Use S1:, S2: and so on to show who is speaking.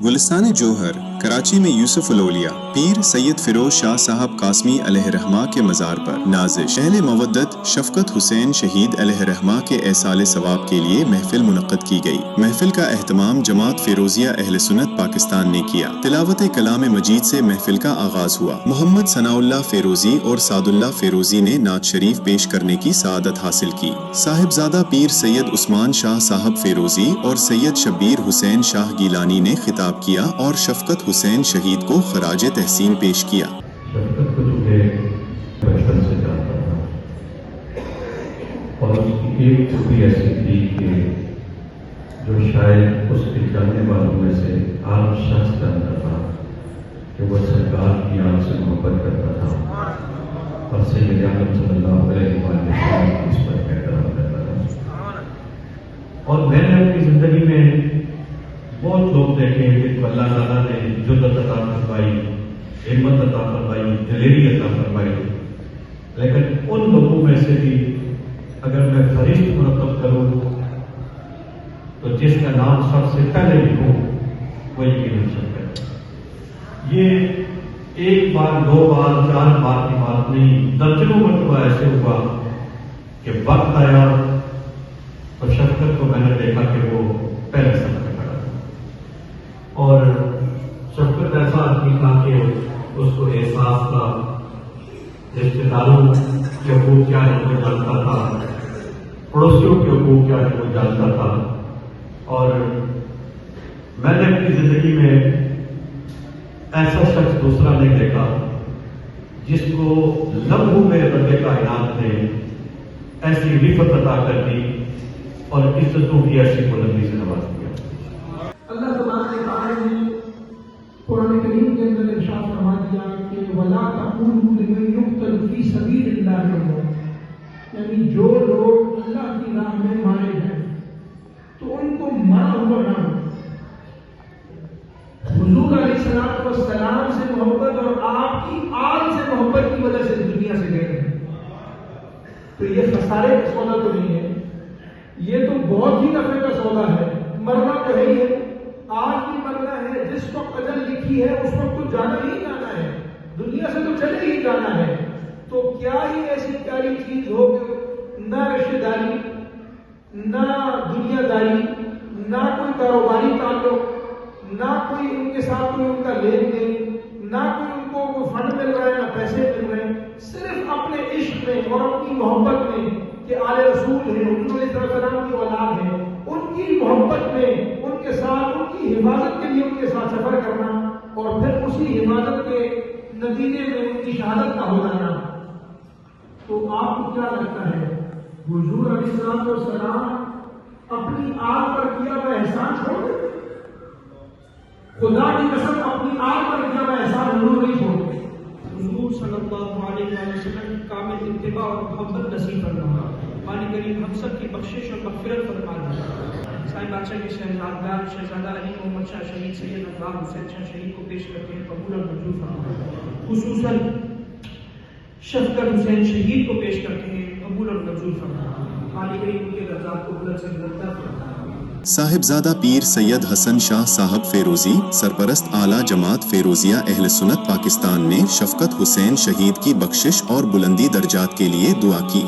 S1: گلستان جوہر کراچی میں یوسف الاولیاء پیر سید فیروز شاہ صاحب قاسمی علیہ رحمہ کے مزار پر نازش اہل مودت شفقت حسین شہید علیہ رحمہ کے ایصال ثواب کے لیے محفل منعقد کی گئی۔ محفل کا اہتمام جماعت فیروزیہ اہل سنت پاکستان نے کیا۔ تلاوت کلام مجید سے محفل کا آغاز ہوا۔ محمد ثناء اللہ فیروزی اور سعد اللہ فیروزی نے نعت شریف پیش کرنے کی سعادت حاصل کی۔ صاحبزادہ پیر سید عثمان شاہ صاحب فیروزی اور سید شبیر حسین شاہ گیلانی نے خطاب کیا اور شفقت حسین شہید کو خراج تحسین پیش کیا۔
S2: شفقت کو جو ہے بچپن سے جانتا تھا اور اس کی ایک چھوٹی ایسی تھی کہ جو شاید اس کے جاننے والوں میں سے عام شخص جانتا تھا کہ وہ سرکار کی آنکھ سے محبت کرتا تھا اور سید اعظم صلی اللہ علیہ وسلم اس پر احترام کرتا تھا۔ اور میں نے اپنی زندگی میں بہت لوگ دیکھے کہ تو اللہ تعالیٰ نے جرأت عطا فرمائی، ہمت عطا فرمائی، دلیری عطا فرمائی، لیکن ان لوگوں میں سے بھی اگر میں فہرست مرتب کروں تو جس کا نام سب سے پہلے لکھوں وہ یقیناً شفقت۔ یہ ایک بار، دو بار، چار بار کی بات نہیں، درجنوں مرتبہ ایسے ہوا کہ وقت آیا اور شفقت کو میں نے دیکھا کہ وہ پہلے سب میں کھڑا تھا اور شفقت ایسا آدمی تھا کہ اس کو احساس تھا رشتے داروں کے حقوق کیا ہے وہ جانتا تھا، پڑوسیوں کے حقوق کیا ہے وہ جانتا تھا۔ اور میں نے اپنی زندگی میں ایسا شخص دوسرا نہیں دیکھا جس کو لمحوں میں رب کائنات نے ایسی رفت عطا کر دی اور عزتوں کی ایسی بلندی سے نواز دیا۔
S3: اللہ تبارک و تعالی نے قرآن کریم کے اندر ارشاد فرما دیا کہ وَلَا تَقُولُوا لِمَن يُقْتَلُ فِي سَبِيلِ اللَّهِ أَمْوَاتٌ، یعنی جو لوگ اللہ کی راہ میں مارے ہیں تو ان کو مرا ہوا نہ ہو۔ حضور علیہ السلام سے محبت اور آپ کی آل سے محبت کی وجہ سے دنیا سے گئے ہیں، تو یہ خسارے کا سودا تو نہیں ہے، یہ تو بہت ہی نفع کا سودا ہے۔ مرنا تو ہے ہی ہے، آج بھی مرنا ہے، جس وقت اجل لکھی ہے اس وقت تو جانا ہی جانا ہے، دنیا سے تو چلے ہی جانا ہے۔ تو کیا ہی ایسی پیاری چیز ہو کہ نہ رشتہ داری، نہ دنیا داری، نہ کوئی کاروباری تعلق، نہ کوئی ان کے ساتھ کوئی ان کا لین دین، نہ کوئی ان کو کوئی فنڈ مل رہا ہے، نہ پیسے مل رہے ہیں، صرف اپنے عشق میں اور اپنی محبت میں کہ آل رسول ہیں، ان علیہ السلام کی اولاد ہے، ان کی محبت میں ان کے ساتھ، ان کی حفاظت کے لیے ان کے ساتھ سفر کرنا اور پھر اسی حفاظت کے نتیجے میں ان کی شہادت کا ہو جانا۔ تو آپ کو کیا لگتا ہے حضور علیہ السلام اپنی آل پر کیا ہوا احسان چھوڑ دیں؟ خدا کی قسم اپنی آل پر کیا ہوا احسان حضور نہیں چھوڑتے۔
S4: حضور صلی اللہ علیہ وسلم کامل اتباع اور محبت نصیب فرما، مالک کریم ہم سب کی بخشش اور مغفرت فرما دے۔ سائیں بادشاہ کے شہزادگان شہزادہ علی محمد شاہ شہید سید اقبال حسین شاہ شہید کو پیش کرتے ہیں، قبول اور منظور فرما۔ خصوصاً شفقت حسین شہید کو پیش کرتے ہیں، قبول اور منظور فرما۔ مالک کریم ان کے درجات کو بلند سے بلندتر فرما۔
S1: صاحبزادہ پیر سید حسن شاہ صاحب فیروزی سرپرست اعلیٰ جماعت فیروزیہ اہل سنت پاکستان نے شفقت حسین شہید کی بخشش اور بلندی درجات کے لیے دعا کی۔